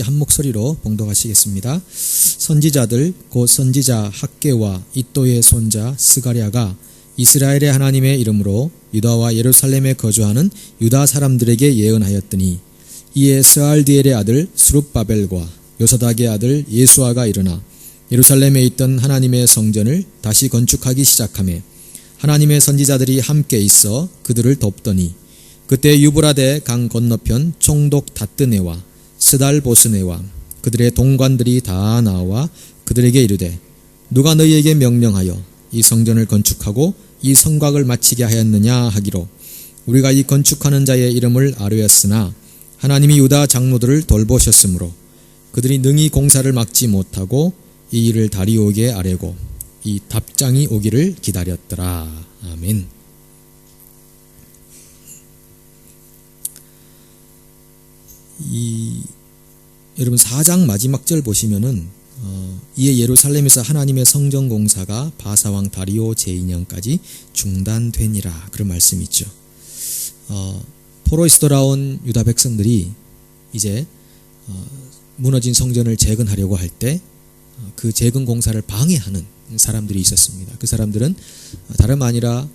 한 목소리로 봉독하시겠습니다. 선지자들 곧 선지자 학개와 이또의 손자 스가랴가 이스라엘의 하나님의 이름으로 유다와 예루살렘에 거주하는 유다 사람들에게 예언하였더니 이에 스알디엘의 아들 스룹바벨과 요사닥의 아들 예수아가 일어나 예루살렘에 있던 하나님의 성전을 다시 건축하기 시작하며 하나님의 선지자들이 함께 있어 그들을 돕더니 그때 유브라데 강 건너편 총독 다뜨네와 스달보스네와 그들의 동관들이 다 나와 그들에게 이르되 누가 너희에게 명령하여 이 성전을 건축하고 이 성곽을 마치게 하였느냐 하기로 우리가 이 건축하는 자의 이름을 아뢰었으나 하나님이 유다 장로들을 돌보셨으므로 그들이 능히 공사를 막지 못하고 이 일을 다리오에게 아뢰고 이 답장이 오기를 기다렸더라. 아멘. 여러분 4장 마지막 절 보시면은 이에 예루살렘에서 하나님의 성전 공사가 바사왕 다리오 제2년까지 중단되니라 그런 말씀이 있죠. 포로에서 돌아온 유다 백성들이 이제 무너진 성전을 재건하려고 할 때 그 재건 공사를 방해하는 사람들이 있었습니다. 그 사람들은 다름 아니라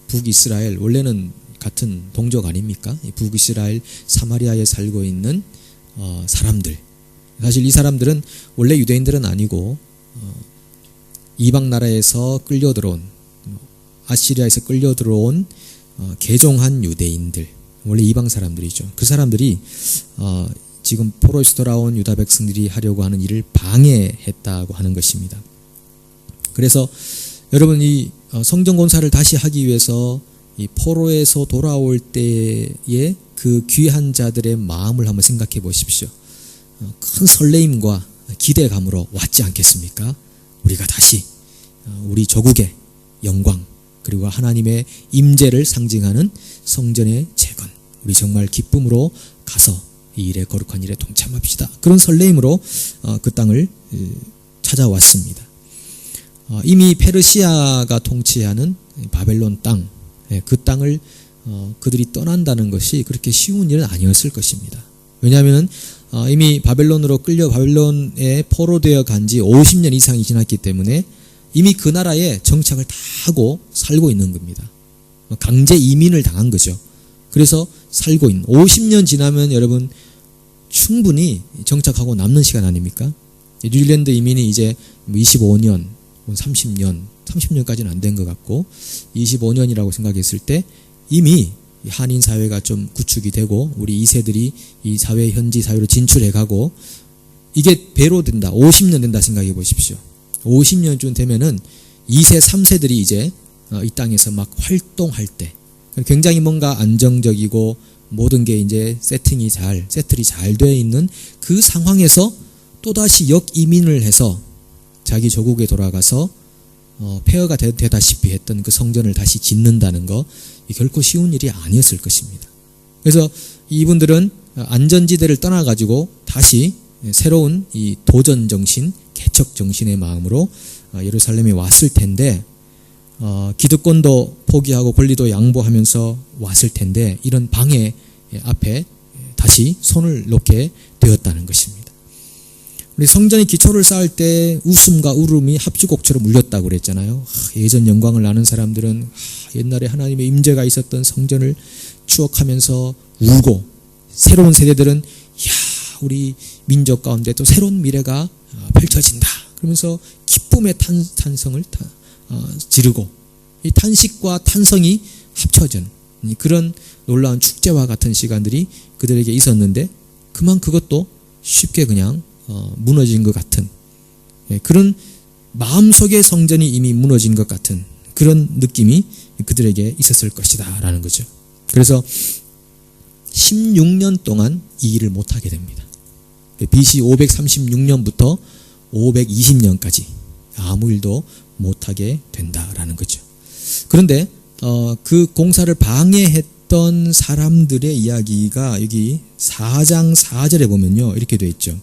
북이스라엘, 원래는 같은 동족 아닙니까? 북이스라엘 사마리아에 살고 있는 사람들. 사실 이 사람들은 원래 유대인들은 아니고 이방 나라에서 끌려 들어온, 아시리아에서 끌려 들어온 개종한 유대인들, 원래 이방 사람들이죠. 그 사람들이 지금 포로에서 돌아온 유다 백성들이 하려고 하는 일을 방해했다고 하는 것입니다. 그래서 여러분 이 성전 공사를 다시 하기 위해서 이 포로에서 돌아올 때의 그 귀한 자들의 마음을 한번 생각해 보십시오. 큰 설레임과 기대감으로 왔지 않겠습니까? 우리가 다시 우리 조국의 영광 그리고 하나님의 임재를 상징하는 성전의 재건, 우리 정말 기쁨으로 가서 이 일에 거룩한 일에 동참합시다. 그런 설레임으로 그 땅을 찾아왔습니다. 이미 페르시아가 통치하는 바벨론 땅, 그 땅을 그들이 떠난다는 것이 그렇게 쉬운 일은 아니었을 것입니다. 왜냐하면 이미 바벨론으로 끌려 바벨론에 포로되어 간 지 50년 이상이 지났기 때문에 이미 그 나라에 정착을 다 하고 살고 있는 겁니다. 강제 이민을 당한 거죠. 그래서 살고 있는 50년 지나면 여러분 충분히 정착하고 남는 시간 아닙니까? 뉴질랜드 이민이 이제 25년, 30년까지는 안 된 것 같고 25년이라고 생각했을 때 이미 한인 사회가 좀 구축이 되고 우리 2세들이 이 사회 현지 사회로 진출해가고 이게 배로 된다. 50년 된다 생각해 보십시오. 50년쯤 되면은 2세, 3세들이 이제 이 땅에서 막 활동할 때 굉장히 뭔가 안정적이고 모든 게 이제 세틀이 잘 되어 있는 그 상황에서 또다시 역이민을 해서 자기 조국에 돌아가서 폐허가 되다시피 했던 그 성전을 다시 짓는다는 거 결코 쉬운 일이 아니었을 것입니다. 그래서 이분들은 안전지대를 떠나가지고 다시 새로운 이 도전 정신, 개척 정신의 마음으로 예루살렘에 왔을 텐데 기득권도 포기하고 권리도 양보하면서 왔을 텐데 이런 방해 앞에 다시 손을 놓게 되었다는 것입니다. 우리 성전의 기초를 쌓을 때 웃음과 울음이 합주곡처럼 울렸다고 그랬잖아요. 예전 영광을 아는 사람들은 옛날에 하나님의 임재가 있었던 성전을 추억하면서 울고 새로운 세대들은 우리 민족 가운데 또 새로운 미래가 펼쳐진다 그러면서 기쁨의 탄성을 지르고 이 탄식과 탄성이 합쳐진 그런 놀라운 축제와 같은 시간들이 그들에게 있었는데 그만 그것도 쉽게 그냥 무너진 것 같은 그런 마음속의 성전이 이미 무너진 것 같은 그런 느낌이 그들에게 있었을 것이다 라는 거죠. 그래서 16년 동안 이 일을 못하게 됩니다. BC 536년부터 520년까지 아무 일도 못하게 된다라는 거죠. 그런데 그 공사를 방해했던 사람들의 이야기가 여기 4장 4절에 보면요 이렇게 되어 있죠.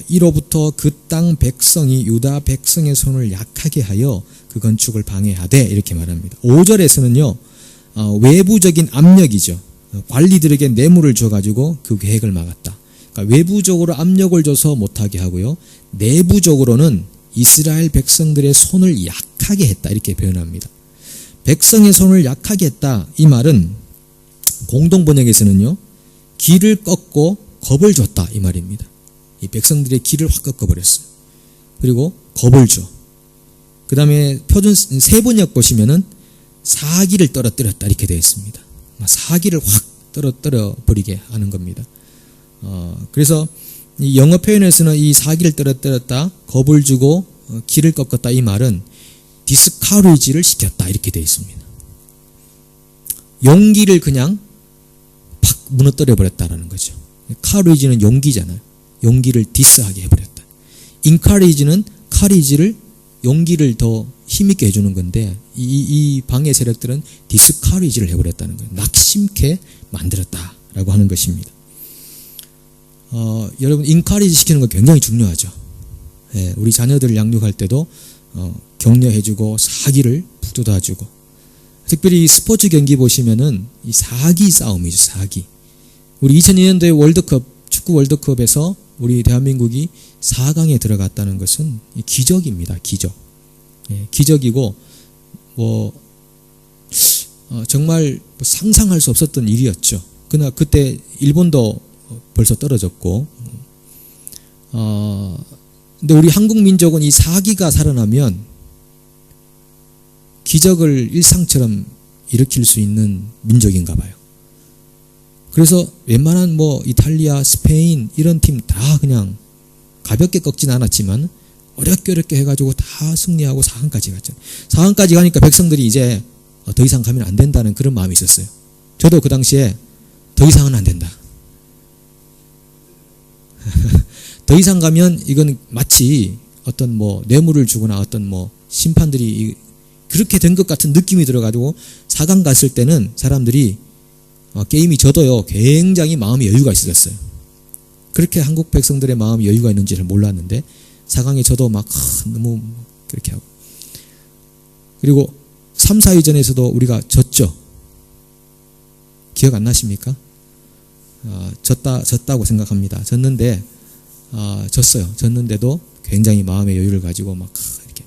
이로부터 그 땅 백성이 유다 백성의 손을 약하게 하여 그 건축을 방해하되 이렇게 말합니다. 5절에서는요 외부적인 압력이죠. 관리들에게 뇌물을 줘가지고 그 계획을 막았다. 그러니까 외부적으로 압력을 줘서 못하게 하고요. 내부적으로는 이스라엘 백성들의 손을 약하게 했다 이렇게 표현합니다. 백성의 손을 약하게 했다 이 말은 공동번역에서는요. 길을 꺾고 겁을 줬다 이 말입니다. 이 백성들의 길을 확 꺾어버렸어요. 그리고 겁을 줘. 그 다음에 표준 세번역 보시면은 사기를 떨어뜨렸다 이렇게 되어 있습니다. 사기를 확 떨어뜨려 버리게 하는 겁니다. 그래서 이 영어 표현에서는 이 사기를 떨어뜨렸다, 겁을 주고 길을 꺾었다 이 말은 디스카리지를 시켰다 이렇게 되어 있습니다. 용기를 그냥 팍 무너뜨려 버렸다라는 거죠. 카리지는 용기잖아요. 용기를 디스하게 해버렸다. 인카리지는 카리지를 용기를 더 힘있게 해주는 건데 이 방해 세력들은 디스카리지를 해버렸다는 거예요. 낙심케 만들었다라고 하는 것입니다. 여러분 인카리지 시키는 거 굉장히 중요하죠. 예, 우리 자녀들을 양육할 때도 격려해주고 사기를 북돋아주고 특별히 이 스포츠 경기 보시면은 이 사기 싸움이죠. 사기. 우리 2002년도에 월드컵 축구 월드컵에서 우리 대한민국이 4강에 들어갔다는 것은 기적입니다. 기적. 예, 기적이고 정말 상상할 수 없었던 일이었죠. 그러나 그때 일본도 벌써 떨어졌고 근데 우리 한국 민족은 이 사기가 살아나면 기적을 일상처럼 일으킬 수 있는 민족인가 봐요. 그래서 웬만한 이탈리아, 스페인 이런 팀 다 그냥 가볍게 꺾진 않았지만 어렵게 해가지고 다 승리하고 4강까지 갔죠. 4강까지 가니까 백성들이 이제 더 이상 가면 안 된다는 그런 마음이 있었어요. 저도 그 당시에 더 이상은 안 된다. 더 이상 가면 이건 마치 어떤 뇌물을 주거나 어떤 심판들이 그렇게 된 것 같은 느낌이 들어가지고 4강 갔을 때는 사람들이 게임이 져도요 굉장히 마음의 여유가 있었어요. 그렇게 한국 백성들의 마음이 여유가 있는지를 몰랐는데 4강에 져도 막 너무 그렇게 하고 그리고 3, 4위전에서도 우리가 졌죠. 기억 안 나십니까? 졌다고 생각합니다. 졌는데 졌어요. 졌는데도 굉장히 마음의 여유를 가지고 막 이렇게.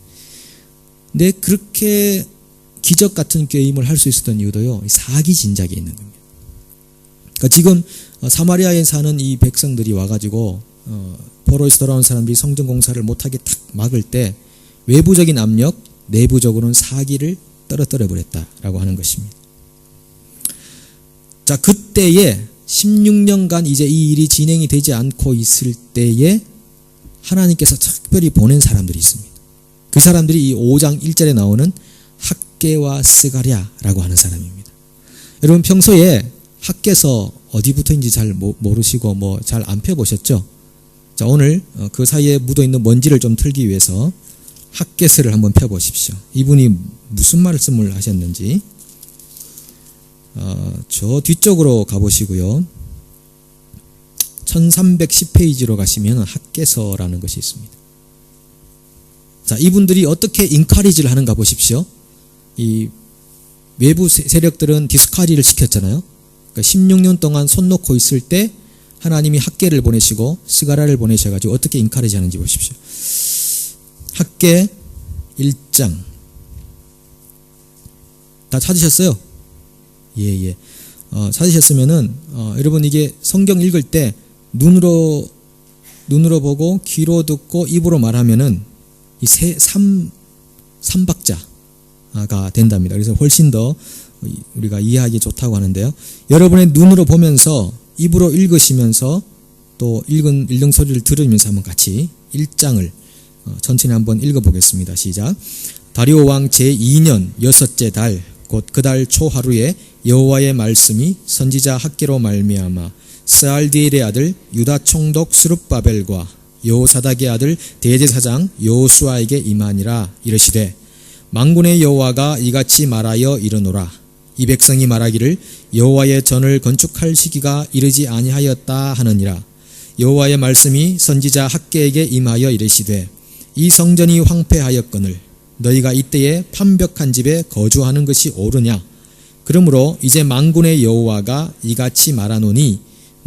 근데 그렇게 기적 같은 게임을 할 수 있었던 이유도요. 사기 진작에 있는 겁니다. 그러니까 지금 사마리아에 사는 이 백성들이 와가지고 포로에서 돌아온 사람들이 성전 공사를 못하게 탁 막을 때 외부적인 압력, 내부적으로는 사기를 떨어뜨려 버렸다라고 하는 것입니다. 자, 그때에 16년간 이제 이 일이 진행이 되지 않고 있을 때에 하나님께서 특별히 보낸 사람들이 있습니다. 그 사람들이 이 5장 1절에 나오는 학개와 스가랴라고 하는 사람입니다. 여러분 평소에 학개서 어디부터인지 잘 모르시고 잘 안 펴보셨죠? 자, 오늘 그 사이에 묻어있는 먼지를 좀 털기 위해서 학개서를 한번 펴보십시오. 이분이 무슨 말씀을 하셨는지 저 뒤쪽으로 가보시고요. 1310페이지로 가시면 학개서라는 것이 있습니다. 자, 이분들이 어떻게 인카리지를 하는가 보십시오. 이 외부 세력들은 디스카리를 시켰잖아요. 그러니까 16년 동안 손 놓고 있을 때 하나님이 학개를 보내시고 스가랴를 보내셔가지고 어떻게 인카리지 하는지 보십시오. 학개 1장 다 찾으셨어요? 예. 찾으셨으면은 여러분 이게 성경 읽을 때 눈으로 보고 귀로 듣고 입으로 말하면은 이 삼박자가 된답니다. 그래서 훨씬 더 우리가 이해하기 좋다고 하는데요. 여러분의 눈으로 보면서 입으로 읽으시면서 또 읽는 소리를 들으면서 한번 같이 1장을 천천히 한번 읽어보겠습니다. 시작. 다리오 왕 제2년 여섯째 달 곧 그 달 초하루에 여호와의 말씀이 선지자 학개로 말미암아 스알디엘의 아들 유다 총독 스룹바벨과 여호사닥의 아들 대제사장 여호수아에게 임하니라. 이르시되 만군의 여호와가 이같이 말하여 이르노라. 이 백성이 말하기를 여호와의 전을 건축할 시기가 이르지 아니하였다 하느니라. 여호와의 말씀이 선지자 학개에게 임하여 이르시되 이 성전이 황폐하였거늘 너희가 이때에 판벽한 집에 거주하는 것이 옳으냐. 그러므로 이제 만군의 여호와가 이같이 말하노니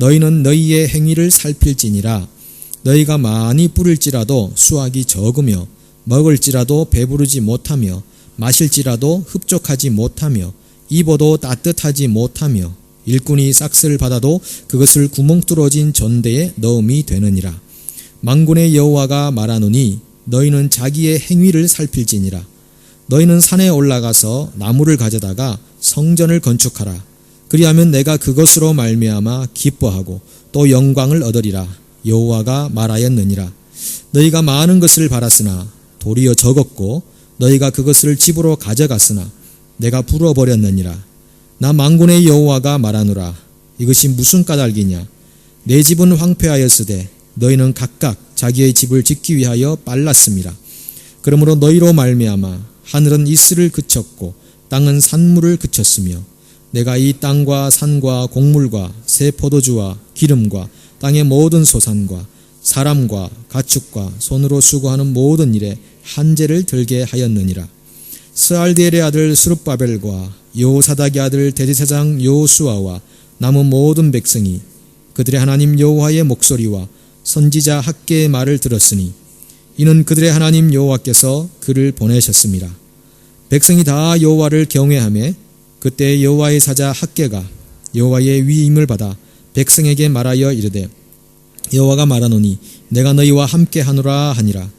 너희는 너희의 행위를 살필지니라. 너희가 많이 뿌릴지라도 수확이 적으며 먹을지라도 배부르지 못하며 마실지라도 흡족하지 못하며 입어도 따뜻하지 못하며 일꾼이 싹스를 받아도 그것을 구멍 뚫어진 전대에 넣음이 되느니라. 만군의 여호와가 말하노니 너희는 자기의 행위를 살필지니라. 너희는 산에 올라가서 나무를 가져다가 성전을 건축하라. 그리하면 내가 그것으로 말미암아 기뻐하고 또 영광을 얻으리라. 여호와가 말하였느니라. 너희가 많은 것을 바랐으나 도리어 적었고 너희가 그것을 집으로 가져갔으나 내가 불어버렸느니라. 나 만군의 여호와가 말하노라. 이것이 무슨 까닭이냐? 내 집은 황폐하였으되 너희는 각각 자기의 집을 짓기 위하여 빨랐음이라. 그러므로 너희로 말미암아 하늘은 이슬을 그쳤고 땅은 산물을 그쳤으며 내가 이 땅과 산과 곡물과 새 포도주와 기름과 땅의 모든 소산과 사람과 가축과 손으로 수고하는 모든 일에 한재를 들게 하였느니라. 스알디엘의 아들 스룹바벨과 여호사닥의 아들 대제사장 여호수아와 남은 모든 백성이 그들의 하나님 여호와의 목소리와 선지자 학개의 말을 들었으니 이는 그들의 하나님 여호와께서 그를 보내셨습니다. 백성이 다 여호와를 경외하며 그때 여호와의 사자 학개가 여호와의 위임을 받아 백성에게 말하여 이르되 여호와가 말하노니 내가 너희와 함께 하노라 하니라.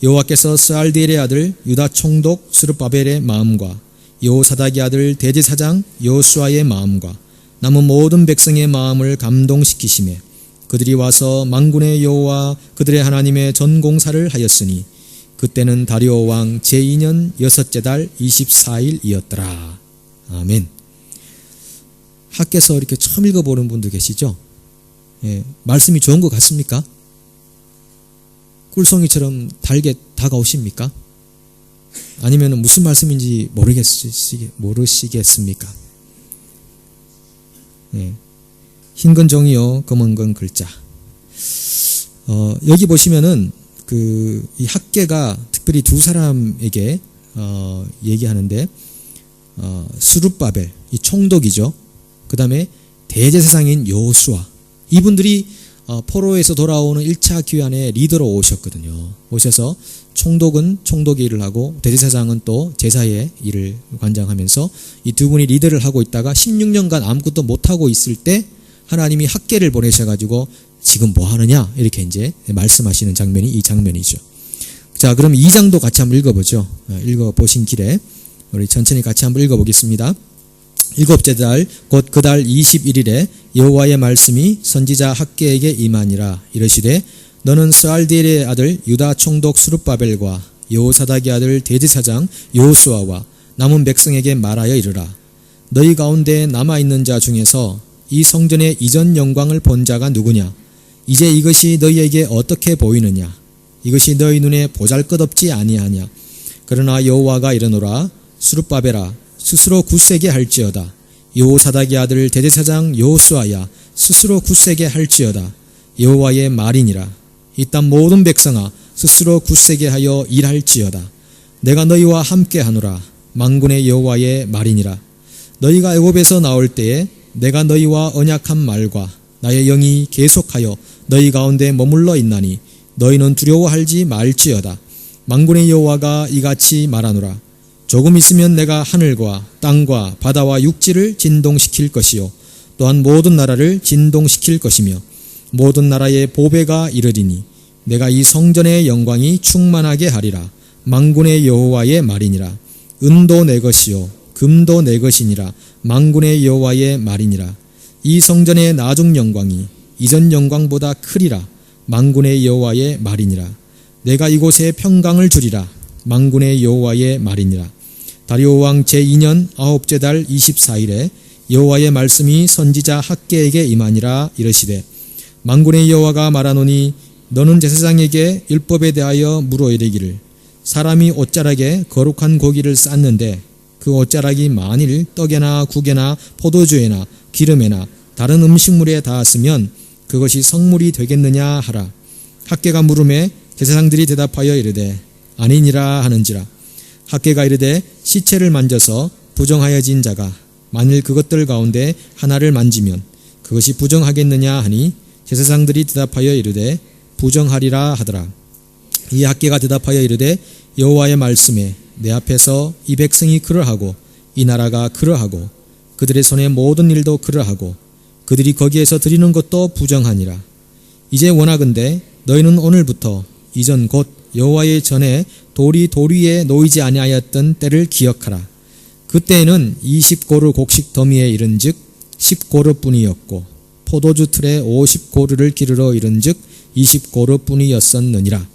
여호와께서 스알디엘의 아들 유다 총독 스룹바벨의 마음과 여호사닥의 아들 대제사장 여호수아의 마음과 남은 모든 백성의 마음을 감동시키시매 그들이 와서 만군의 여호와 그들의 하나님의 전공사를 하였으니 그때는 다리오 왕 제2년 6째 달 24일이었더라. 아멘. 학개서 이렇게 처음 읽어보는 분도 계시죠? 예, 말씀이 좋은 것 같습니까? 꿀송이처럼 달게 다가오십니까? 아니면 무슨 말씀인지 모르시겠습니까? 예, 흰 건 종이요 검은 건 글자. 여기 보시면은 이 학개가 특별히 두 사람에게 얘기하는데 스룹바벨 이 총독이죠. 그 다음에 대제사장인 여호수아, 이분들이 포로에서 돌아오는 1차 귀환의 리더로 오셨거든요. 오셔서 총독은 총독의 일을 하고 대제사장은 또 제사의 일을 관장하면서 이 두 분이 리더를 하고 있다가 16년간 아무것도 못하고 있을 때 하나님이 학개를 보내셔가지고 지금 뭐 하느냐 이렇게 이제 말씀하시는 장면이 이 장면이죠. 자, 그럼 2장도 같이 한번 읽어보죠. 읽어보신 길에 우리 천천히 같이 한번 읽어보겠습니다. 7째 달 곧 그 달 21일에 여호와의 말씀이 선지자 학개에게 임하니라. 이르시되 너는 스알디엘의 아들 유다 총독 스룹바벨과 여호사닥의 아들 대제사장 여호수아와 남은 백성에게 말하여 이르라. 너희 가운데 남아있는 자 중에서 이 성전의 이전 영광을 본 자가 누구냐? 이제 이것이 너희에게 어떻게 보이느냐? 이것이 너희 눈에 보잘것없지 아니하냐? 그러나 여호와가 이르노라. 스룹바벨아 스스로 굳세게 할지어다. 여호사닥의 아들 대제사장 여호수아야 스스로 굳세게 할지어다. 여호와의 말이니라. 이 땅 모든 백성아 스스로 굳세게 하여 일할지어다. 내가 너희와 함께 하노라. 만군의 여호와의 말이니라. 너희가 애굽에서 나올 때에 내가 너희와 언약한 말과 나의 영이 계속하여 너희 가운데 머물러 있나니 너희는 두려워하지 말지어다. 만군의 여호와가 이같이 말하노라. 조금 있으면 내가 하늘과 땅과 바다와 육지를 진동시킬 것이요 또한 모든 나라를 진동시킬 것이며 모든 나라의 보배가 이르리니 내가 이 성전의 영광이 충만하게 하리라. 만군의 여호와의 말이니라. 은도 내 것이요 금도 내 것이니라. 만군의 여호와의 말이니라. 이 성전의 나중 영광이 이전 영광보다 크리라. 만군의 여호와의 말이니라. 내가 이곳에 평강을 주리라. 만군의 여호와의 말이니라. 다리오 왕 제2년 9째 달 24일에 여호와의 말씀이 선지자 학개에게 임하니라. 이르시되 만군의 여호와가 말하노니 너는 제사장에게 율법에 대하여 물어 이르기를 사람이 옷자락에 거룩한 고기를 쌓는데 그 옷자락이 만일 떡에나 국에나 포도주에나 기름에나 다른 음식물에 닿았으면 그것이 성물이 되겠느냐 하라. 학개가 물음에 제사장들이 대답하여 이르되 아니니라 하는지라. 학개가 이르되 시체를 만져서 부정하여진 자가 만일 그것들 가운데 하나를 만지면 그것이 부정하겠느냐 하니 제사장들이 대답하여 이르되 부정하리라 하더라. 이 학개가 대답하여 이르되 여호와의 말씀에 내 앞에서 이 백성이 그러하고 이 나라가 그러하고 그들의 손의 모든 일도 그러하고 그들이 거기에서 드리는 것도 부정하니라. 이제 원하건대 너희는 오늘부터 이전 곧 여호와의 전에 돌이 돌 위에 놓이지 아니하였던 때를 기억하라. 그때에는 20고루 곡식 더미에 이른즉 10고루뿐이었고 포도주 틀에 50고루를 기르러 이른즉 20고루뿐이었었느니라.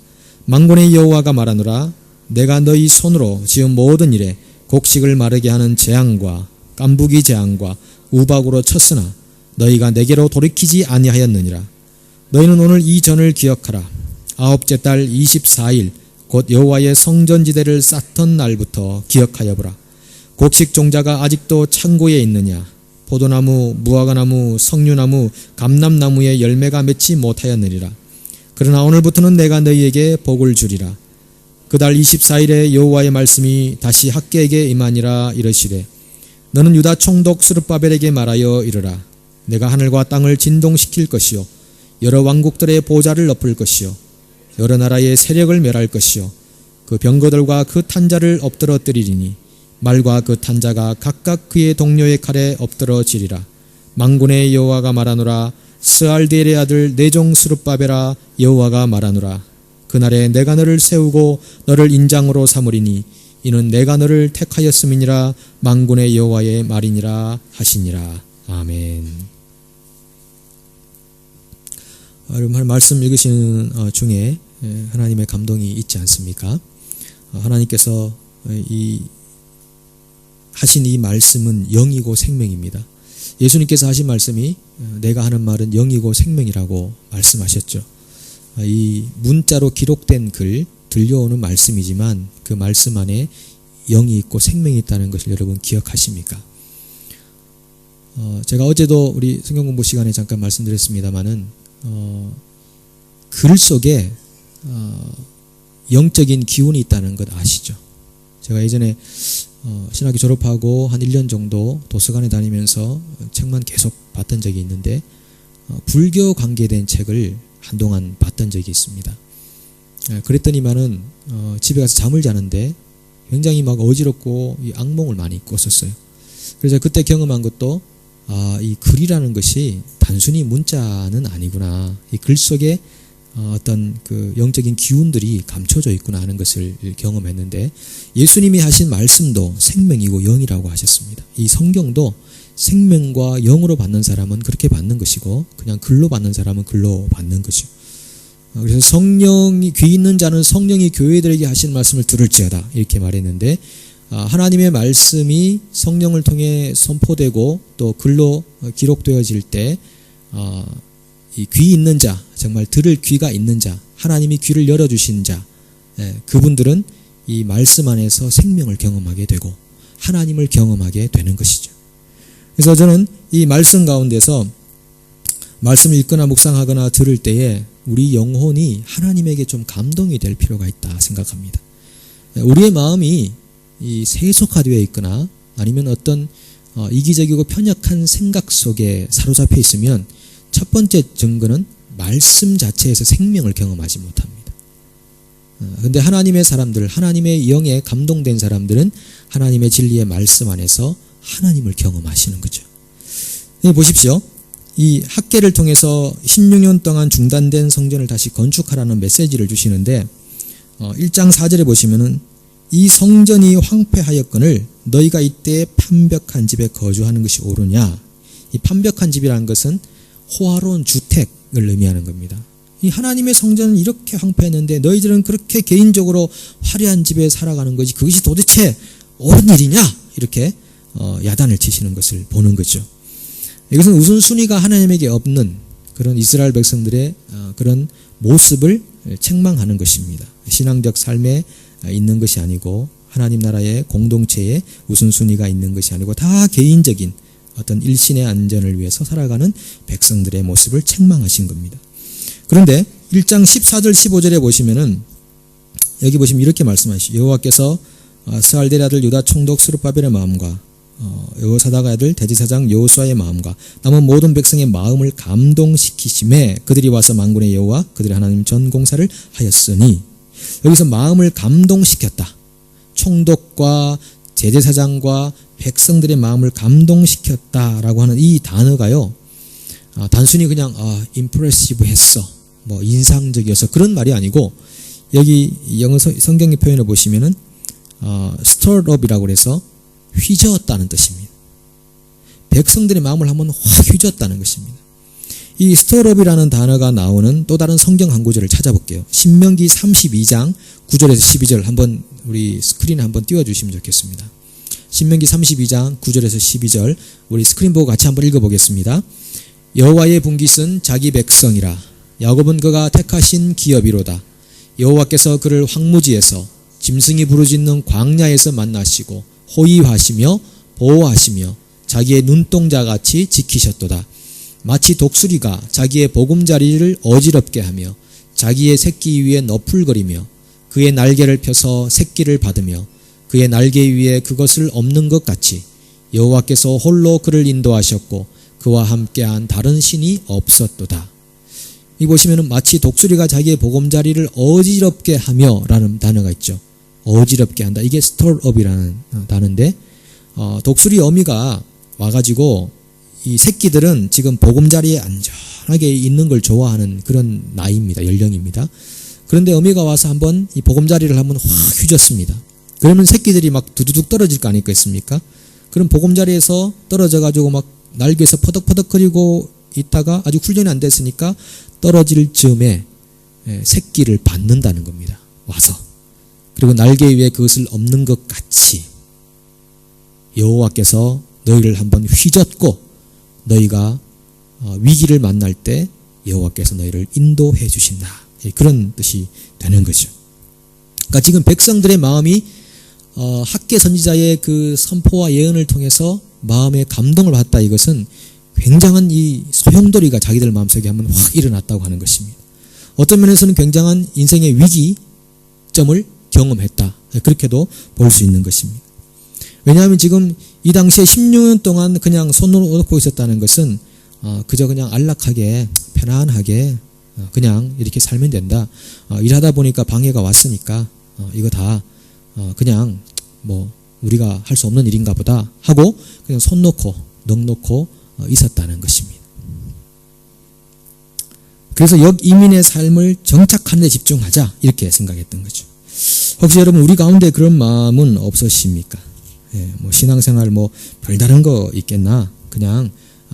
만군의 여호와가 말하노라. 내가 너희 손으로 지은 모든 일에 곡식을 마르게 하는 재앙과 깐부기 재앙과 우박으로 쳤으나 너희가 내게로 돌이키지 아니하였느니라. 너희는 오늘 이 전을 기억하라. 아홉째 달 24일 곧 여호와의 성전지대를 쌓던 날부터 기억하여 보라. 곡식 종자가 아직도 창고에 있느냐? 포도나무, 무화과나무, 석류나무, 감람나무의 열매가 맺지 못하였느니라. 그러나 오늘부터는 내가 너희에게 복을 주리라. 그달 24일에 여호와의 말씀이 다시 학개에게 임하니라. 이르시되 너는 유다 총독 스룹바벨에게 말하여 이르라. 내가 하늘과 땅을 진동시킬 것이요 여러 왕국들의 보좌를 엎을 것이요 여러 나라의 세력을 멸할 것이요 그 병거들과 그 탄자를 엎드러뜨리리니 말과 그 탄자가 각각 그의 동료의 칼에 엎드러지리라. 만군의 여호와가 말하노라. 스알디엘의 아들 내 종 스룹바벨아, 여호와가 말하노라. 그날에 내가 너를 세우고 너를 인장으로 삼으리니 이는 내가 너를 택하였음이니라. 만군의 여호와의 말이니라 하시니라. 아멘. 여러분 말씀 읽으시는 중에 하나님의 감동이 있지 않습니까? 하나님께서 하신 이 말씀은 영이고 생명입니다. 예수님께서 하신 말씀이 내가 하는 말은 영이고 생명이라고 말씀하셨죠. 이 문자로 기록된 글, 들려오는 말씀이지만 그 말씀 안에 영이 있고 생명이 있다는 것을 여러분 기억하십니까? 제가 어제도 우리 성경 공부 시간에 잠깐 말씀드렸습니다마는 글 속에 영적인 기운이 있다는 것 아시죠? 제가 예전에 신학교 졸업하고 한 1년 정도 도서관에 다니면서 책만 계속 봤던 적이 있는데 불교 관계된 책을 한동안 봤던 적이 있습니다. 그랬더니만은 집에 가서 잠을 자는데 굉장히 막 어지럽고 악몽을 많이 꿨었어요. 그래서 그때 경험한 것도 이 글이라는 것이 단순히 문자는 아니구나. 이 글 속에 어떤 그 영적인 기운들이 감춰져 있구나 하는 것을 경험했는데 예수님이 하신 말씀도 생명이고 영이라고 하셨습니다. 이 성경도 생명과 영으로 받는 사람은 그렇게 받는 것이고 그냥 글로 받는 사람은 글로 받는 거죠. 그래서 성령이 귀 있는 자는 성령이 교회들에게 하신 말씀을 들을지어다 이렇게 말했는데 하나님의 말씀이 성령을 통해 선포되고 또 글로 기록되어질 때 이 귀 있는 자, 정말 들을 귀가 있는 자, 하나님이 귀를 열어주신 자, 그분들은 이 말씀 안에서 생명을 경험하게 되고 하나님을 경험하게 되는 것이죠. 그래서 저는 이 말씀 가운데서 말씀을 읽거나 묵상하거나 들을 때에 우리 영혼이 하나님에게 좀 감동이 될 필요가 있다 생각합니다. 우리의 마음이 이 세속화되어 있거나 아니면 어떤 이기적이고 편협한 생각 속에 사로잡혀 있으면 첫 번째 증거는 말씀 자체에서 생명을 경험하지 못합니다. 그런데 하나님의 사람들, 하나님의 영에 감동된 사람들은 하나님의 진리의 말씀 안에서 하나님을 경험하시는 거죠. 보십시오. 이 학개를 통해서 16년 동안 중단된 성전을 다시 건축하라는 메시지를 주시는데 1장 4절에 보시면은 이 성전이 황폐하였거늘 너희가 이때 판벽한 집에 거주하는 것이 옳으냐. 이 판벽한 집이라는 것은 호화로운 주택을 의미하는 겁니다. 이 하나님의 성전은 이렇게 황폐했는데 너희들은 그렇게 개인적으로 화려한 집에 살아가는 것이 그것이 도대체 옳은 일이냐? 이렇게 야단을 치시는 것을 보는 거죠. 이것은 우선순위가 하나님에게 없는 그런 이스라엘 백성들의 그런 모습을 책망하는 것입니다. 신앙적 삶에 있는 것이 아니고 하나님 나라의 공동체에 우선순위가 있는 것이 아니고 다 개인적인 어떤 일신의 안전을 위해서 살아가는 백성들의 모습을 책망하신 겁니다. 그런데 1장 14절 15절에 보시면은 여기 보시면 이렇게 말씀하시죠. 여호와께서 스알델 아들 유다 총독 스룹바벨의 마음과 여호사닥 아들 대제사장 여호수아의 마음과 남은 모든 백성의 마음을 감동시키심에 그들이 와서 만군의 여호와 그들의 하나님 전 공사를 하였으니, 여기서 마음을 감동시켰다. 총독과 대제사장과 백성들의 마음을 감동시켰다라고 하는 이 단어가요, 단순히 그냥 임프레시브 했어, 뭐 인상적이어서 그런 말이 아니고, 여기 영어 성경의 표현을 보시면은 stirred up이라고 해서 휘저었다는 뜻입니다. 백성들의 마음을 한번 확 휘저었다는 것입니다. 이 stirred up이라는 단어가 나오는 또 다른 성경 한 구절을 찾아볼게요. 신명기 32장 9절에서 12절 한번 우리 스크린에 한번 띄워주시면 좋겠습니다. 신명기 32장 9절에서 12절 우리 스크린 보고 같이 한번 읽어보겠습니다. 여호와의 분깃은 자기 백성이라. 야곱은 그가 택하신 기업이로다. 여호와께서 그를 황무지에서 짐승이 부르짖는 광야에서 만나시고 호위하시며 보호하시며 자기의 눈동자같이 지키셨도다. 마치 독수리가 자기의 보금자리를 어지럽게 하며 자기의 새끼 위에 너풀거리며 그의 날개를 펴서 새끼를 받으며 그의 날개 위에 그것을 엎는 것 같이 여호와께서 홀로 그를 인도하셨고 그와 함께한 다른 신이 없었도다. 이 보시면은 마치 독수리가 자기의 보금자리를 어지럽게 하며 라는 단어가 있죠. 어지럽게 한다. 이게 stir up이라는 단어인데, 독수리 어미가 와가지고 이 새끼들은 지금 보금자리에 안전하게 있는 걸 좋아하는 그런 나이입니다. 연령입니다. 그런데 어미가 와서 한번 이 보금자리를 한번 확 휘졌습니다. 그러면 새끼들이 막 두두둑 떨어질 거 아니겠습니까? 그럼 보금자리에서 떨어져가지고 막 날개에서 퍼덕퍼덕거리고 있다가 아직 훈련이 안 됐으니까 떨어질 즈음에 새끼를 받는다는 겁니다. 와서. 그리고 날개 위에 그것을 엎는 것 같이 여호와께서 너희를 한번 휘젓고 너희가 위기를 만날 때 여호와께서 너희를 인도해 주신다. 그런 뜻이 되는 거죠. 그러니까 지금 백성들의 마음이 학개 선지자의 그 선포와 예언을 통해서 마음의 감동을 받았다. 이것은 굉장한 이 소용돌이가 자기들 마음속에 한번 확 일어났다고 하는 것입니다. 어떤 면에서는 굉장한 인생의 위기점을 경험했다. 그렇게도 볼 수 있는 것입니다. 왜냐하면 지금 이 당시에 16년 동안 그냥 손으로 놓고 있었다는 것은 그저 그냥 안락하게 편안하게 그냥 이렇게 살면 된다. 일하다 보니까 방해가 왔으니까 이거 다 그냥 뭐 우리가 할 수 없는 일인가 보다 하고 그냥 손 놓고 넋 놓고 있었다는 것입니다. 그래서 역이민의 삶을 정착하는 데 집중하자 이렇게 생각했던 거죠. 혹시 여러분 우리 가운데 그런 마음은 없으십니까? 뭐 신앙생활 뭐 별다른 거 있겠나? 그냥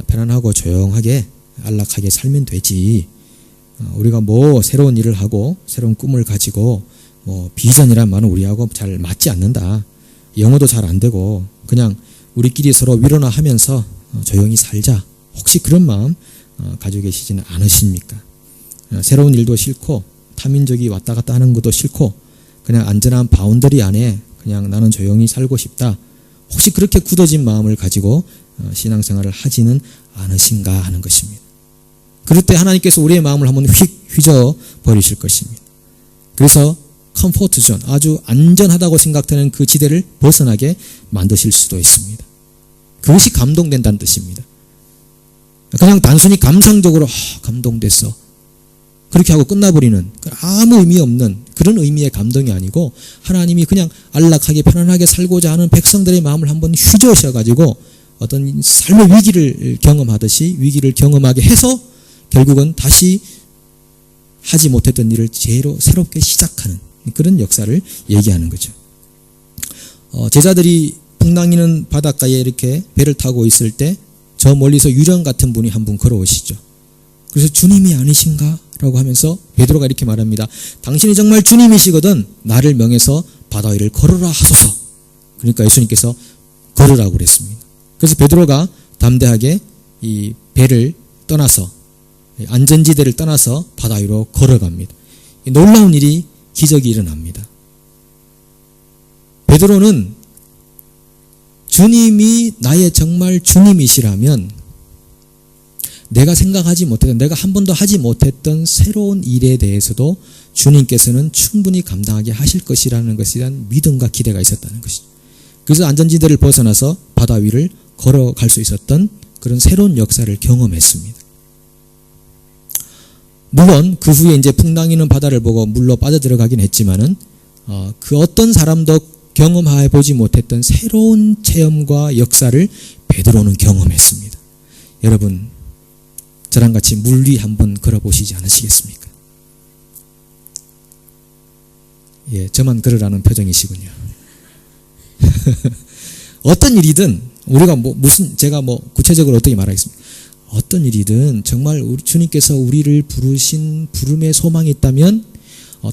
편안하고 조용하게 안락하게 살면 되지. 우리가 뭐 새로운 일을 하고 새로운 꿈을 가지고 뭐 비전이란 말은 우리하고 잘 맞지 않는다. 영어도 잘 안 되고 그냥 우리끼리 서로 위로나 하면서 조용히 살자. 혹시 그런 마음 가지고 계시지는 않으십니까? 새로운 일도 싫고 타민족이 왔다 갔다 하는 것도 싫고 그냥 안전한 바운더리 안에 그냥 나는 조용히 살고 싶다. 혹시 그렇게 굳어진 마음을 가지고 신앙생활을 하지는 않으신가 하는 것입니다. 그럴 때 하나님께서 우리의 마음을 한번 휘저 버리실 것입니다. 그래서 컴포트 존, 아주 안전하다고 생각되는 그 지대를 벗어나게 만드실 수도 있습니다. 그것이 감동된다는 뜻입니다. 그냥 단순히 감성적으로 감동됐어. 그렇게 하고 끝나버리는 아무 의미 없는 그런 의미의 감동이 아니고 하나님이 그냥 안락하게 편안하게 살고자 하는 백성들의 마음을 한번 휘저으셔가지고 어떤 삶의 위기를 경험하듯이 위기를 경험하게 해서 결국은 다시 하지 못했던 일을 새롭게 시작하는 그런 역사를 얘기하는 거죠. 제자들이 풍랑이는 바닷가에 이렇게 배를 타고 있을 때 저 멀리서 유령 같은 분이 한 분 걸어오시죠. 그래서 주님이 아니신가? 라고 하면서 베드로가 이렇게 말합니다. 당신이 정말 주님이시거든 나를 명해서 바다 위를 걸으라 하소서. 그러니까 예수님께서 걸으라고 그랬습니다. 그래서 베드로가 담대하게 이 배를 떠나서 안전지대를 떠나서 바다 위로 걸어갑니다. 놀라운 일이 기적이 일어납니다. 베드로는 주님이 나의 정말 주님이시라면 내가 생각하지 못했던, 내가 한 번도 하지 못했던 새로운 일에 대해서도 주님께서는 충분히 감당하게 하실 것이라는 것에 대한 믿음과 기대가 있었다는 것이죠. 그래서 안전지대를 벗어나서 바다 위를 걸어갈 수 있었던 그런 새로운 역사를 경험했습니다. 물론 그 후에 이제 풍랑이는 바다를 보고 물로 빠져들어가긴 했지만은 그 어떤 사람도 경험해 보지 못했던 새로운 체험과 역사를 베드로는 경험했습니다. 여러분, 저랑 같이 물 위 한번 걸어보시지 않으시겠습니까? 예, 저만 걸으라는 표정이시군요. 어떤 일이든 우리가 제가 구체적으로 어떻게 말하겠습니까? 어떤 일이든 정말 주님께서 우리를 부르신 부름의 소망이 있다면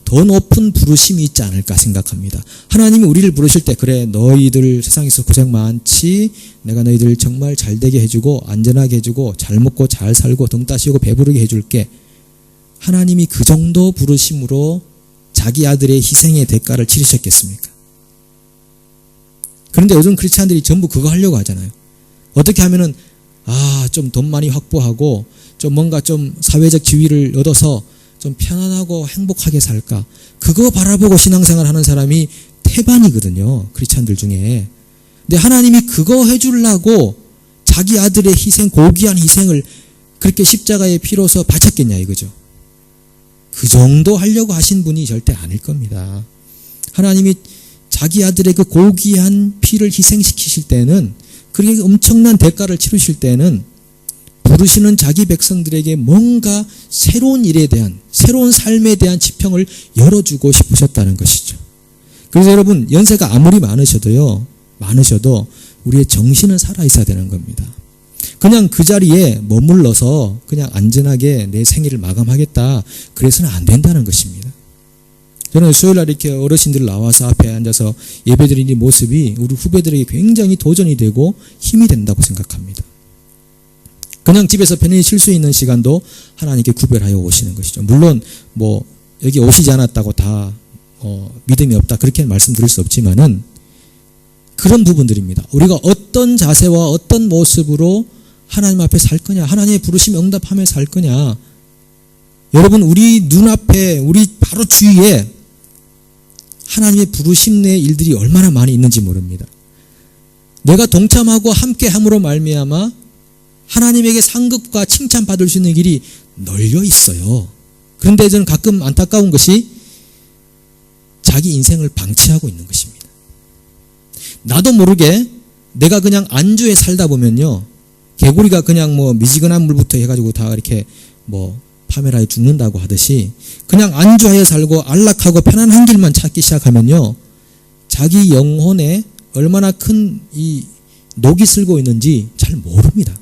더 높은 부르심이 있지 않을까 생각합니다. 하나님이 우리를 부르실 때, 그래, 너희들 세상에서 고생 많지, 내가 너희들 정말 잘 되게 해주고 안전하게 해주고 잘 먹고 잘 살고 등 따시고 배부르게 해줄게. 하나님이 그 정도 부르심으로 자기 아들의 희생의 대가를 치르셨겠습니까? 그런데 요즘 크리스찬들이 전부 그거 하려고 하잖아요. 어떻게 하면은 좀 돈 많이 확보하고 좀 뭔가 좀 사회적 지위를 얻어서 좀 편안하고 행복하게 살까? 그거 바라보고 신앙생활 하는 사람이 태반이거든요. 크리스찬들 중에. 근데 하나님이 그거 해주려고 자기 아들의 희생, 고귀한 희생을 그렇게 십자가의 피로서 바쳤겠냐 이거죠. 그 정도 하려고 하신 분이 절대 아닐 겁니다. 하나님이 자기 아들의 그 고귀한 피를 희생시키실 때는, 그렇게 엄청난 대가를 치르실 때는 부르시는 자기 백성들에게 뭔가 새로운 일에 대한, 새로운 삶에 대한 지평을 열어주고 싶으셨다는 것이죠. 그래서 여러분, 연세가 아무리 많으셔도 우리의 정신은 살아있어야 되는 겁니다. 그냥 그 자리에 머물러서 그냥 안전하게 내 생일을 마감하겠다, 그래서는 안 된다는 것입니다. 저는 수요일날 이렇게 어르신들 나와서 앞에 앉아서 예배드리는 모습이 우리 후배들에게 굉장히 도전이 되고 힘이 된다고 생각합니다. 그냥 집에서 편히 쉴 수 있는 시간도 하나님께 구별하여 오시는 것이죠. 물론 여기 오시지 않았다고 다 믿음이 없다, 그렇게 말씀드릴 수 없지만은 그런 부분들입니다. 우리가 어떤 자세와 어떤 모습으로 하나님 앞에 살 거냐, 하나님의 부르심 응답하며 살 거냐. 여러분, 우리 눈앞에, 우리 바로 주위에 하나님의 부르심 내 일들이 얼마나 많이 있는지 모릅니다. 내가 동참하고 함께함으로 말미암아 하나님에게 상급과 칭찬받을 수 있는 길이 널려 있어요. 그런데 저는 가끔 안타까운 것이 자기 인생을 방치하고 있는 것입니다. 나도 모르게 내가 그냥 안주에 살다 보면요, 개구리가 그냥 미지근한 물부터 해가지고 다 이렇게 파멸하여 죽는다고 하듯이 그냥 안주하여 살고 안락하고 편안한 길만 찾기 시작하면요, 자기 영혼에 얼마나 큰 이 녹이 슬고 있는지 잘 모릅니다.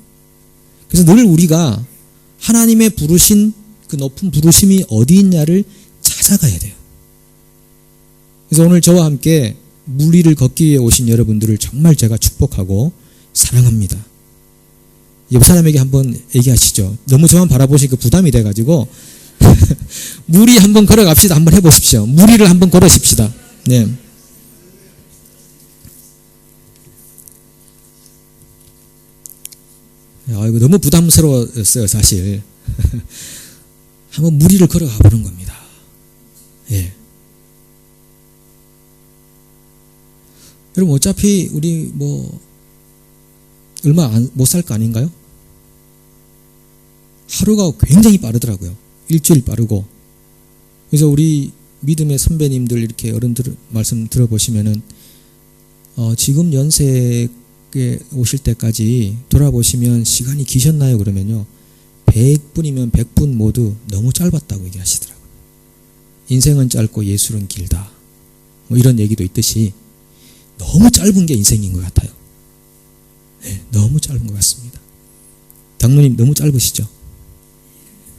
그래서 늘 우리가 하나님의 부르신 그 높은 부르심이 어디 있냐를 찾아가야 돼요. 그래서 오늘 저와 함께 물 위를 걷기 위해 오신 여러분들을 정말 제가 축복하고 사랑합니다. 옆 사람에게 한번 얘기하시죠. 너무 저만 바라보시니까 부담이 돼가지고 물 위 한번 걸어갑시다. 한번 해보십시오. 물 위를 한번 걸으십시다. 네. 이거 너무 부담스러웠어요, 사실. 한번 물 위를 걸어가 보는 겁니다. 예. 여러분, 어차피 우리 얼마 못 살 거 아닌가요? 하루가 굉장히 빠르더라고요. 일주일 빠르고. 그래서 우리 믿음의 선배님들, 이렇게 어른들 말씀 들어보시면은 지금 연세에 오실 때까지 돌아보시면 시간이 기셨나요? 그러면요, 100분이면 100분 모두 너무 짧았다고 얘기하시더라고요. 인생은 짧고 예술은 길다, 이런 얘기도 있듯이 너무 짧은 게 인생인 것 같아요. 네, 너무 짧은 것 같습니다. 장로님 너무 짧으시죠?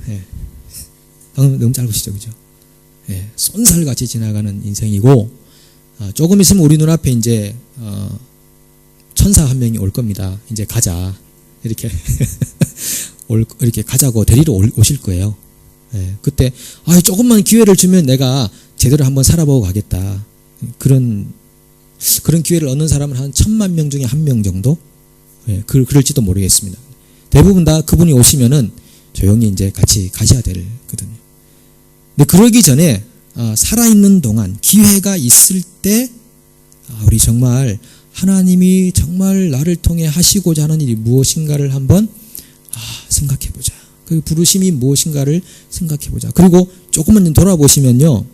네. 장로님 너무 짧으시죠, 그죠? 네, 쏜살같이 지나가는 인생이고, 조금 있으면 우리 눈앞에 이제 천사 한 명이 올 겁니다. 이제 가자, 이렇게 이렇게 가자고 데리러 오실 거예요. 네, 그때 조금만 기회를 주면 내가 제대로 한번 살아보고 가겠다. 그런 기회를 얻는 사람은 한 1000만 명 중에 1명 정도? 예, 그럴지도 모르겠습니다. 대부분 다 그분이 오시면은 조용히 이제 같이 가셔야 되거든요. 근데 그러기 전에, 살아있는 동안 기회가 있을 때, 우리 정말 하나님이 정말 나를 통해 하시고자 하는 일이 무엇인가를 한번 생각해보자. 그 부르심이 무엇인가를 생각해보자. 그리고 조금만 돌아보시면요.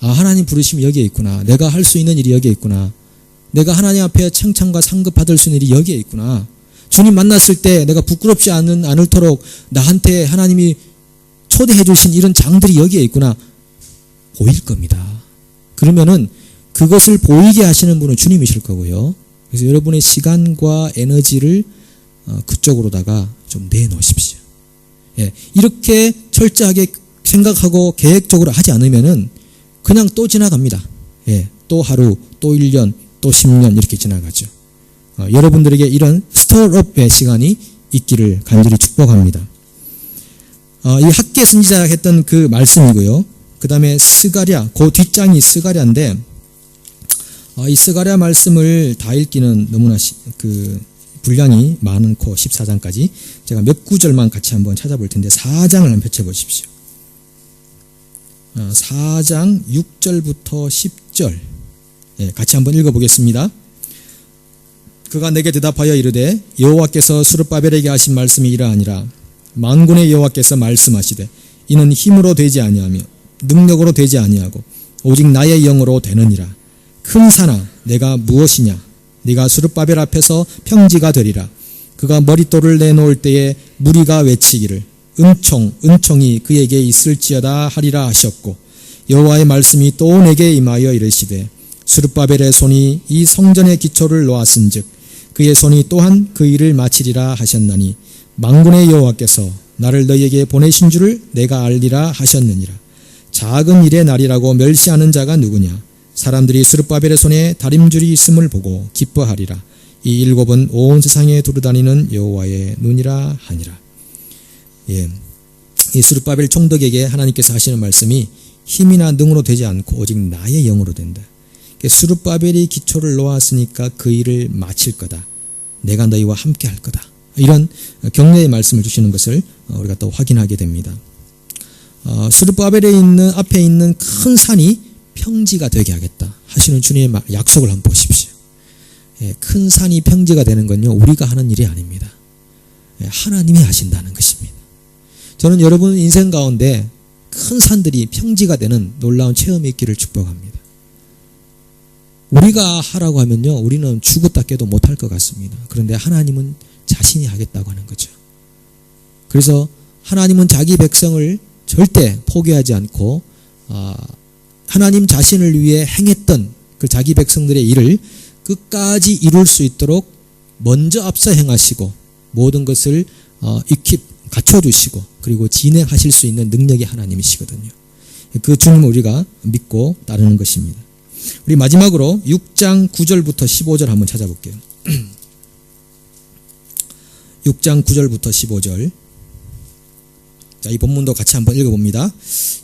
하나님 부르심이 여기에 있구나. 내가 할 수 있는 일이 여기에 있구나. 내가 하나님 앞에 칭찬과 상급 받을 수 있는 일이 여기에 있구나. 주님 만났을 때 내가 부끄럽지 않을도록 나한테 하나님이 초대해 주신 이런 장들이 여기에 있구나. 보일 겁니다. 그러면은 그것을 보이게 하시는 분은 주님이실 거고요. 그래서 여러분의 시간과 에너지를 그쪽으로다가 좀 내놓으십시오. 이렇게 철저하게 생각하고 계획적으로 하지 않으면은 그냥 또 지나갑니다. 또 하루, 또 1년, 또 10년 이렇게 지나가죠. 여러분들에게 이런 스토어업의 시간이 있기를 간절히 축복합니다. 이 학계 선지자가 했던 그 말씀이고요. 그 다음에 스가랴, 그 뒷장이 스가랴인데 이 스가랴 말씀을 다 읽기는 너무나 분량이 많고 14장까지 제가 몇 구절만 같이 한번 찾아볼 텐데 4장을 한번 펼쳐보십시오. 4장 6절부터 10절 같이 한번 읽어보겠습니다. 그가 내게 대답하여 이르되 여호와께서 스룹바벨에게 하신 말씀이 이러하니라. 만군의 여호와께서 말씀하시되 이는 힘으로 되지 아니하며 능력으로 되지 아니하고 오직 나의 영으로 되느니라. 큰 산아 내가 무엇이냐. 네가 스룹바벨 앞에서 평지가 되리라. 그가 머릿돌을 내놓을 때에 무리가 외치기를 은총이 그에게 있을지어다 하리라 하셨고 여호와의 말씀이 또 내게 임하여 이르시되 스룹바벨의 손이 이 성전의 기초를 놓았은즉 그의 손이 또한 그 일을 마치리라 하셨나니 만군의 여호와께서 나를 너희에게 보내신 줄을 내가 알리라 하셨느니라. 작은 일의 날이라고 멸시하는 자가 누구냐. 사람들이 스룹바벨의 손에 다림줄이 있음을 보고 기뻐하리라. 이 7은 온 세상에 두루다니는 여호와의 눈이라 하니라. 이 스룹바벨 총독에게 하나님께서 하시는 말씀이 힘이나 능으로 되지 않고 오직 나의 영으로 된다. 스룹바벨이 기초를 놓았으니까 그 일을 마칠 거다. 내가 너희와 함께 할 거다. 이런 격려의 말씀을 주시는 것을 우리가 또 확인하게 됩니다. 스룹바벨에 앞에 있는 큰 산이 평지가 되게 하겠다 하시는 주님의 약속을 한번 보십시오. 큰 산이 평지가 되는 건요 우리가 하는 일이 아닙니다. 하나님이 하신다는 것입니다. 저는 여러분 인생 가운데 큰 산들이 평지가 되는 놀라운 체험이 있기를 축복합니다. 우리가 하라고 하면요 우리는 죽었다 깨도 못할 것 같습니다. 그런데 하나님은 자신이 하겠다고 하는 거죠. 그래서 하나님은 자기 백성을 절대 포기하지 않고 하나님 자신을 위해 행했던 그 자기 백성들의 일을 끝까지 이룰 수 있도록 먼저 앞서 행하시고 모든 것을 갖춰주시고 그리고 진행하실 수 있는 능력이 하나님이시거든요. 그 주님을 우리가 믿고 따르는 것입니다. 우리 마지막으로 6장 9절부터 15절 한번 찾아볼게요. 6장 9절부터 15절. 자, 이 본문도 같이 한번 읽어봅니다.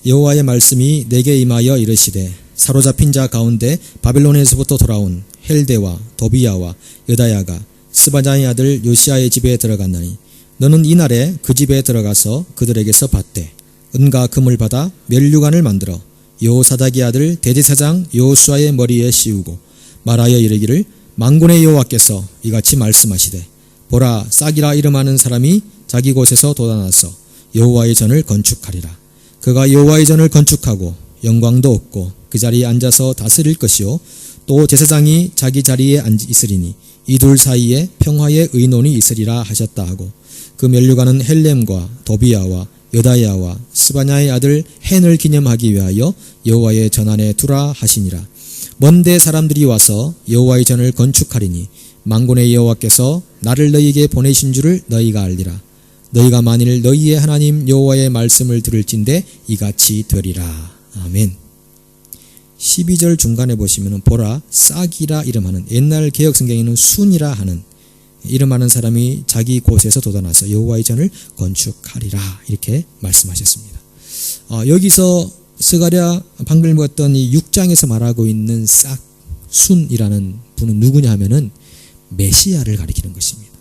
여호와의 말씀이 내게 임하여 이르시되 사로잡힌 자 가운데 바벨론에서부터 돌아온 헬데와 도비야와 여다야가 스바냐의 아들 요시아의 집에 들어갔나니 너는 이날에 그 집에 들어가서 그들에게서 받되 은과 금을 받아 면류관을 만들어 여호사닥의 아들 대제사장 여호수아의 머리에 씌우고 말하여 이르기를 만군의 여호와께서 이같이 말씀하시되 보라 싹이라 이름하는 사람이 자기 곳에서 돋아나서 여호와의 전을 건축하리라. 그가 여호와의 전을 건축하고 영광도 없고 그 자리에 앉아서 다스릴 것이요 또 제사장이 자기 자리에 있으리니 이 둘 사이에 평화의 의논이 있으리라 하셨다 하고 그 면류관은 헬렘과 도비야와 여다야와 스바냐의 아들 헨을 기념하기 위하여 여호와의 전 안에 두라 하시니라. 먼데 사람들이 와서 여호와의 전을 건축하리니 만군의 여호와께서 나를 너희에게 보내신 줄을 너희가 알리라. 너희가 만일 너희의 하나님 여호와의 말씀을 들을진대 이같이 되리라. 아멘. 12절 중간에 보시면 보라 싹이라 이름하는 옛날 개혁 성경에는 순이라 하는 이름하는 사람이 자기 곳에서 돋아나서 여호와의 전을 건축하리라 이렇게 말씀하셨습니다. 여기서 스가랴 방금 읽었던 이 6장에서 말하고 있는 싹 순이라는 분은 누구냐 하면은 메시아를 가리키는 것입니다.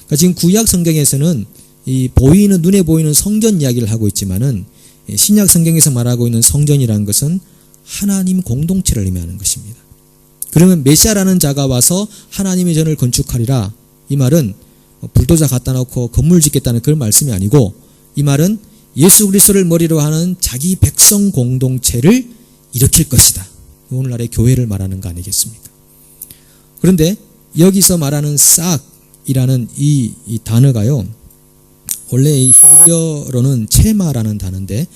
그러니까 지금 구약 성경에서는 이 눈에 보이는 성전 이야기를 하고 있지만은 신약 성경에서 말하고 있는 성전이라는 것은 하나님 공동체를 의미하는 것입니다. 그러면 메시아라는 자가 와서 하나님의 전을 건축하리라. 이 말은 불도저 갖다 놓고 건물 짓겠다는 그런 말씀이 아니고, 이 말은 예수 그리스도를 머리로 하는 자기 백성 공동체를 일으킬 것이다. 오늘날의 교회를 말하는 거 아니겠습니까? 그런데 여기서 말하는 싹이라는 이 단어가요, 원래 이 히브리어로는 체마라는 단어인데,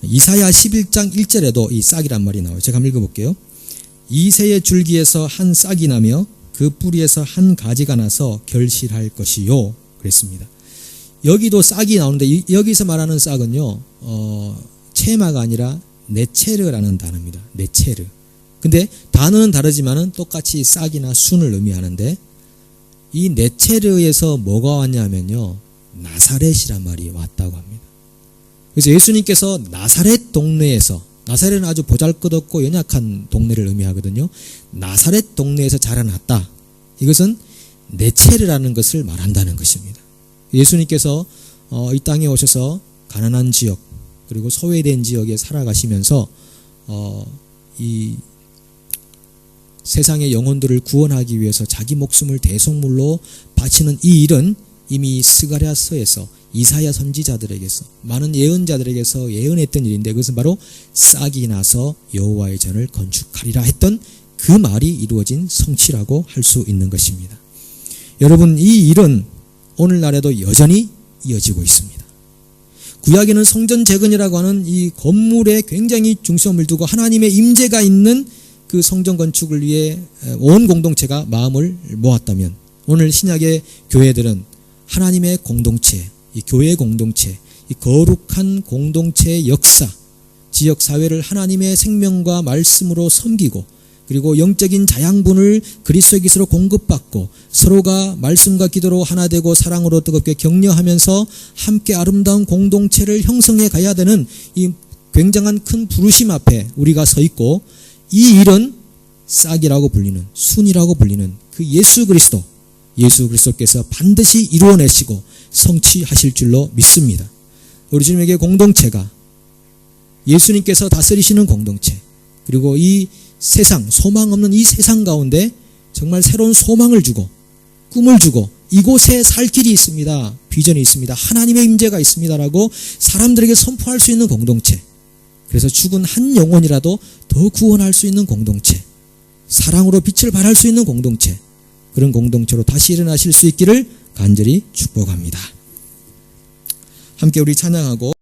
이사야 11장 1절에도 이 싹이란 말이 나와요. 제가 한번 읽어볼게요. 이새의 줄기에서 한 싹이 나며 그 뿌리에서 한 가지가 나서 결실할 것이요. 그랬습니다. 여기도 싹이 나오는데, 여기서 말하는 싹은요, 체마가 아니라 네체르라는 단어입니다. 네체르. 근데 단어는 다르지만은 똑같이 싹이나 순을 의미하는데, 이 네체르에서 뭐가 왔냐면요, 나사렛이란 말이 왔다고 합니다. 그래서 예수님께서 나사렛 동네에서, 나사렛은 아주 보잘것없고 연약한 동네를 의미하거든요. 나사렛 동네에서 자라났다. 이것은 네체르라는 것을 말한다는 것입니다. 예수님께서 이 땅에 오셔서 가난한 지역, 그리고 소외된 지역에 살아가시면서 이 세상의 영혼들을 구원하기 위해서 자기 목숨을 대속물로 바치는 이 일은 이미 스가랴서에서, 이사야 선지자들에게서, 많은 예언자들에게서 예언했던 일인데, 그것은 바로 싹이 나서 여호와의 전을 건축하리라 했던 그 말이 이루어진 성취라고 할 수 있는 것입니다. 여러분, 이 일은 오늘날에도 여전히 이어지고 있습니다. 구약에는 성전 재건이라고 하는 이 건물에 굉장히 중점을 두고 하나님의 임재가 있는 그 성전 건축을 위해 온 공동체가 마음을 모았다면, 오늘 신약의 교회들은 하나님의 공동체, 이 교회 공동체, 이 거룩한 공동체의 역사, 지역 사회를 하나님의 생명과 말씀으로 섬기고, 그리고 영적인 자양분을 그리스도의 기스로 공급받고, 서로가 말씀과 기도로 하나 되고 사랑으로 뜨겁게 격려하면서 함께 아름다운 공동체를 형성해 가야 되는 이 굉장한 큰 부르심 앞에 우리가 서 있고, 이 일은 싹이라고 불리는, 순이라고 불리는 그 예수 그리스도께서 반드시 이루어내시고 성취하실 줄로 믿습니다. 우리 주님에게 공동체가 예수님께서 다스리시는 공동체, 그리고 이 세상, 소망 없는 이 세상 가운데 정말 새로운 소망을 주고 꿈을 주고, 이곳에 살 길이 있습니다, 비전이 있습니다, 하나님의 임재가 있습니다라고 사람들에게 선포할 수 있는 공동체, 그래서 죽은 한 영혼이라도 더 구원할 수 있는 공동체, 사랑으로 빛을 발할 수 있는 공동체, 그런 공동체로 다시 일어나실 수 있기를 간절히 축복합니다. 함께 우리 찬양하고